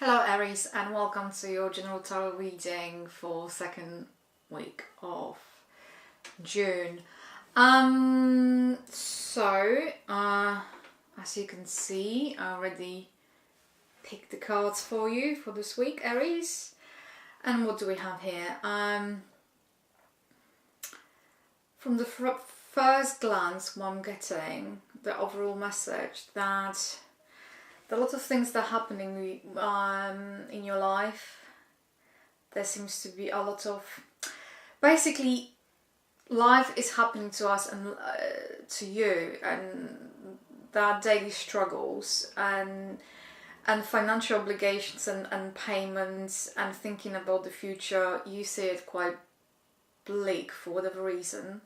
Hello Aries, and welcome to your general tarot reading for second week of June. As you can see, I already picked the cards for you for this week, Aries. And what do we have here? From the first glance, what I'm getting, the overall message that there are a lot of things that are happening in your life. There seems to be a lot of... Basically, life is happening to us and to you, and there are daily struggles and financial obligations and payments and thinking about the future. You see it quite bleak for whatever reason.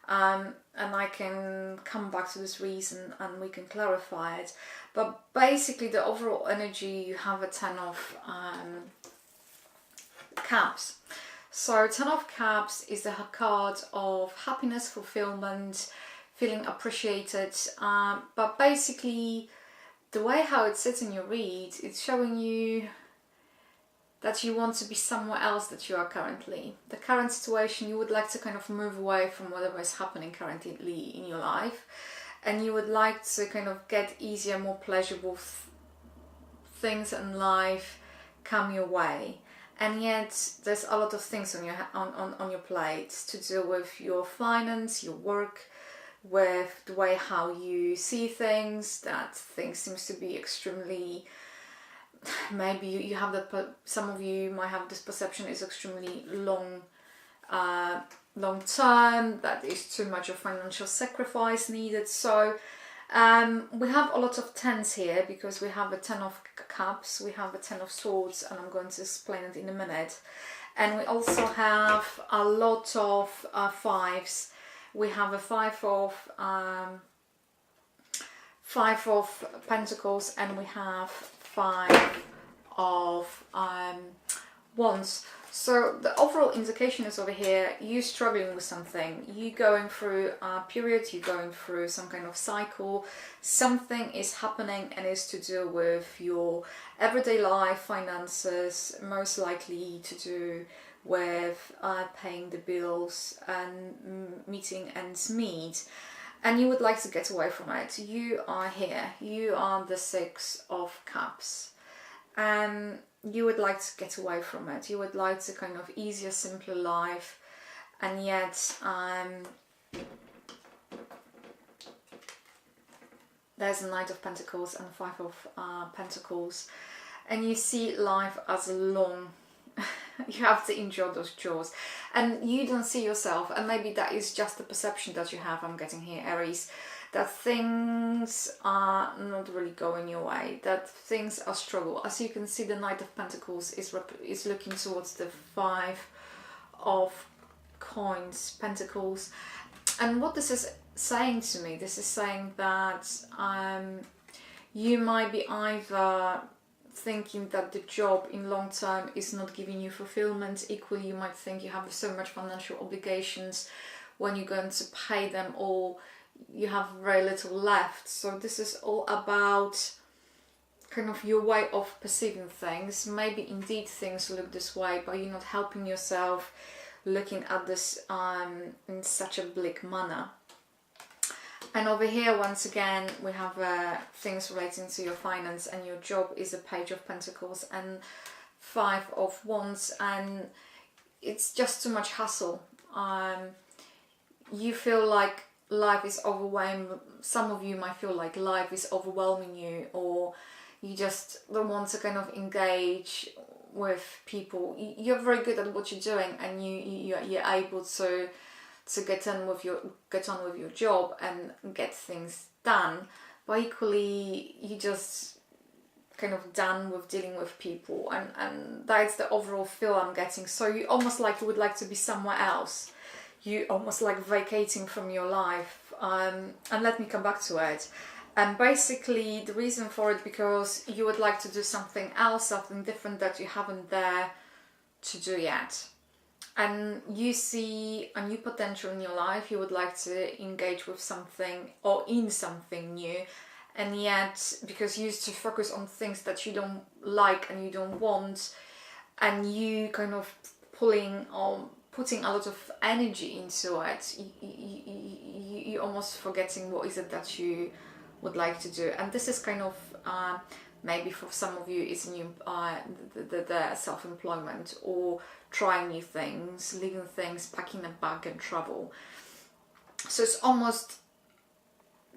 And I can come back to this reason and we can clarify it. But basically the overall energy, you have a 10 of Cups. So 10 of Cups is the card of happiness, fulfillment, feeling appreciated. But basically the way how it sits in your read, it's showing you that you want to be somewhere else that you are currently. The current situation, you would like to kind of move away from whatever is happening currently in your life, and you would like to kind of get easier, more pleasurable things in life come your way. And yet there's a lot of things on your plate to do with your finance, your work, with the way how you see things, that things seems to be extremely... Maybe you have that. Some of you might have this perception is extremely long term. That is too much of financial sacrifice needed. So we have a lot of tens here because we have a 10 of Cups, we have a 10 of Swords, and I'm going to explain it in a minute. And we also have a lot of fives. We have a five of Pentacles, and we have 5 of Wands. So the overall indication is over here, you struggling with something, you going through a period, you going through some kind of cycle, something is happening and is to do with your everyday life, finances, most likely to do with paying the bills and meeting ends meet. And you would like to get away from it. You are here. You are the 6 of Cups. And you would like to get away from it. You would like to kind of easier, simpler life. And yet, there's a Knight of Pentacles and 5 of Pentacles. And you see life as a long... You have to endure those chores, and you don't see yourself, and maybe that is just the perception that you have. I'm getting here, Aries, that things are not really going your way, that things are struggle. As you can see, the Knight of Pentacles is looking towards the 5 of Coins, Pentacles. And what this is saying to me, this is saying that you might be either thinking that the job in long term is not giving you fulfillment. Equally, you might think you have so much financial obligations, when you're going to pay them all, you have very little left. So this is all about kind of your way of perceiving things. Maybe indeed things look this way, but you're not helping yourself looking at this in such a bleak manner. And over here, once again, we have things relating to your finance, and your job is a Page of Pentacles and 5 of Wands, and it's just too much hassle. You feel like life is overwhelming. Some of you might feel like life is overwhelming you, or you just don't want to kind of engage with people. You're very good at what you're doing, and you're able to get on with your job and get things done, but equally you just kind of done with dealing with people, and that's the overall feel I'm getting. So you almost like you would like to be somewhere else. You almost like vacating from your life, and let me come back to it. And basically the reason for it, because you would like to do something else, something different that you haven't there to do yet. And you see a new potential in your life, you would like to engage with something or in something new, and yet because you used to focus on things that you don't like and you don't want, and you kind of putting a lot of energy into it, you almost forgetting what is it that you would like to do. And this is kind of maybe for some of you it's new the self-employment, or trying new things, leaving things, packing a bag and travel. So it's almost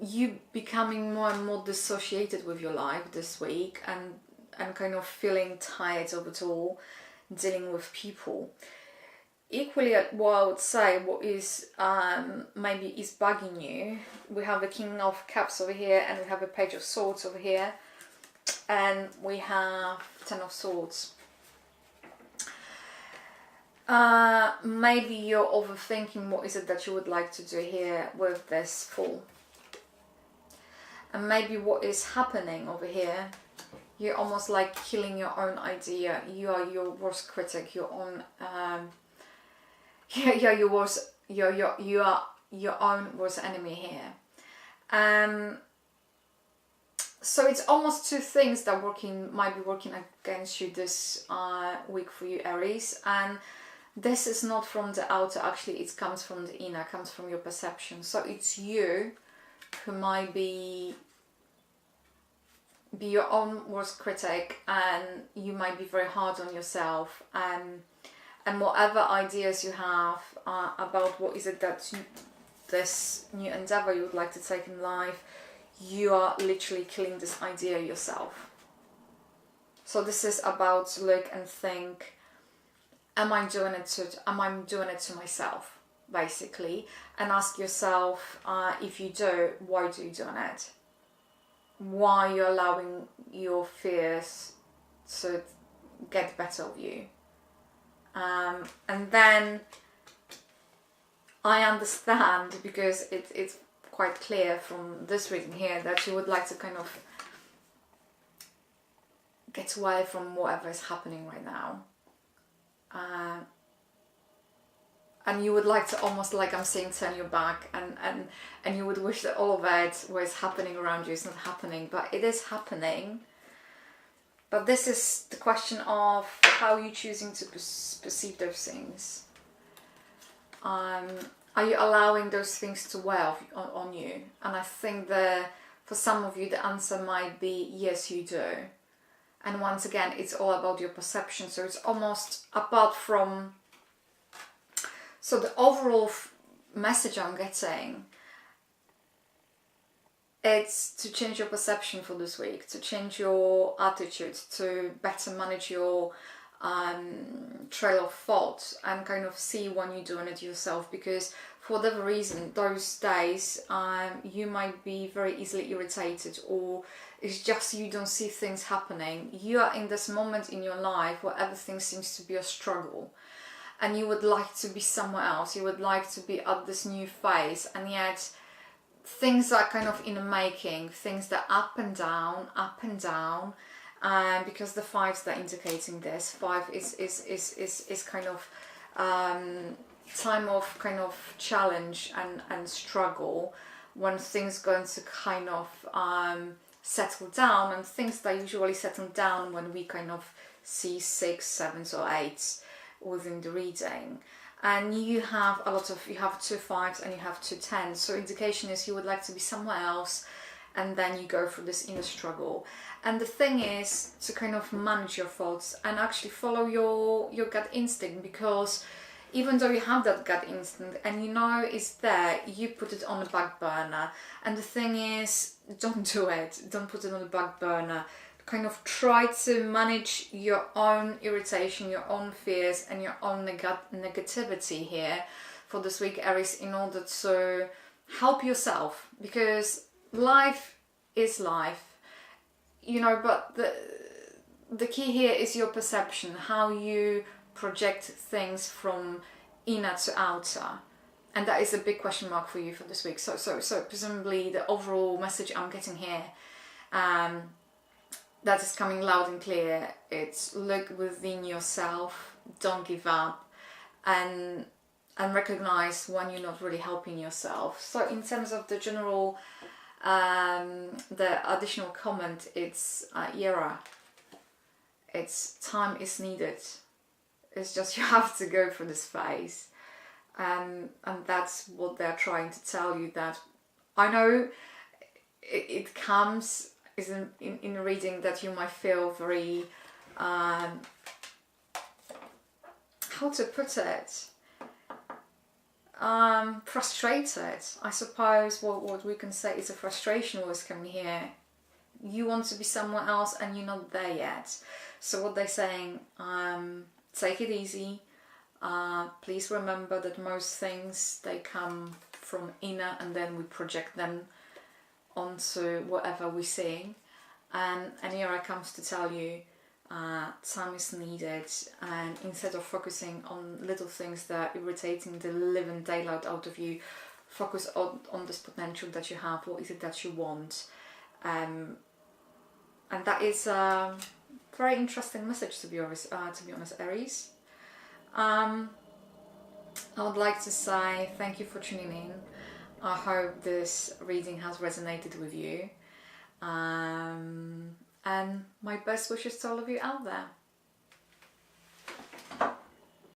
you becoming more and more dissociated with your life this week, and kind of feeling tired of it all, dealing with people. Equally, what I would say, what is maybe is bugging you, we have the King of Cups over here, and we have a Page of Swords over here, and we have Ten of Swords. Maybe you're overthinking what is it that you would like to do here with this Fool. And maybe what is happening over here, you're almost like killing your own idea. You are your worst critic, your own you are your own worst enemy here. So it's almost two things that might be working against you this week for you, Aries. And this is not from the outer, actually it comes from the inner, comes from your perception. So it's you who might be your own worst critic, and you might be very hard on yourself, and whatever ideas you have about what is it that this new endeavor you would like to take in life, you are literally killing this idea yourself. So this is about to look and think, am I doing it to myself, basically, and ask yourself, if you do, why are you doing it? Why you're allowing your fears to get the better of you. And then I understand, because it's quite clear from this reading here that you would like to kind of get away from whatever is happening right now. And you would like to almost, like I'm saying, turn your back, and you would wish that all of it was happening around you is not happening, but it is happening. But this is the question of how you're choosing to perceive those things. Are you allowing those things to wear on you? And I think that for some of you the answer might be yes, you do. And once again, it's all about your perception. So it's almost apart from... So the overall message I'm getting, it's to change your perception for this week, to change your attitude, to better manage your trail of thought, and kind of see when you're doing it yourself, because for whatever reason, those days you might be very easily irritated, or it's just you don't see things happening. You are in this moment in your life where everything seems to be a struggle, and you would like to be somewhere else, you would like to be at this new phase, and yet things are kind of in the making, things that up and down, because the fives that are indicating this, 5 is kind of time of kind of challenge and struggle, when things going to kind of settle down, and things that usually settle down when we kind of see 6, 7s or 8s within the reading. And you have you have 2 5s and you have 2 10s. So indication is you would like to be somewhere else, and then you go through this inner struggle. And the thing is to kind of manage your thoughts and actually follow your gut instinct, because even though you have that gut instinct and you know it's there, you put it on the back burner. And the thing is, don't do it. Don't put it on the back burner. Kind of try to manage your own irritation, your own fears, and your own negativity here for this week, Aries, in order to help yourself, because life is life, you know, but the key here is your perception, how you project things from inner to outer. And that is a big question mark for you for this week. So presumably the overall message I'm getting here, that is coming loud and clear, it's look within yourself, don't give up, and recognize when you're not really helping yourself. So in terms of the general The additional comment, it's Yera. It's time is needed. It's just you have to go through this phase. And that's what they're trying to tell you, that I know it comes is in reading that you might feel very, how to put it, frustrated. I suppose what we can say is a frustration was coming here. You want to be somewhere else and you're not there yet. So what they're saying, take it easy. Please remember that most things, they come from inner and then we project them onto whatever we're seeing. And here I comes to tell you, time is needed, and instead of focusing on little things that are irritating the living daylight out of you, focus on this potential that you have. What is it that you want? And that is a very interesting message, to be honest, Aries. I would like to say thank you for tuning in. I hope this reading has resonated with you. And my best wishes to all of you out there.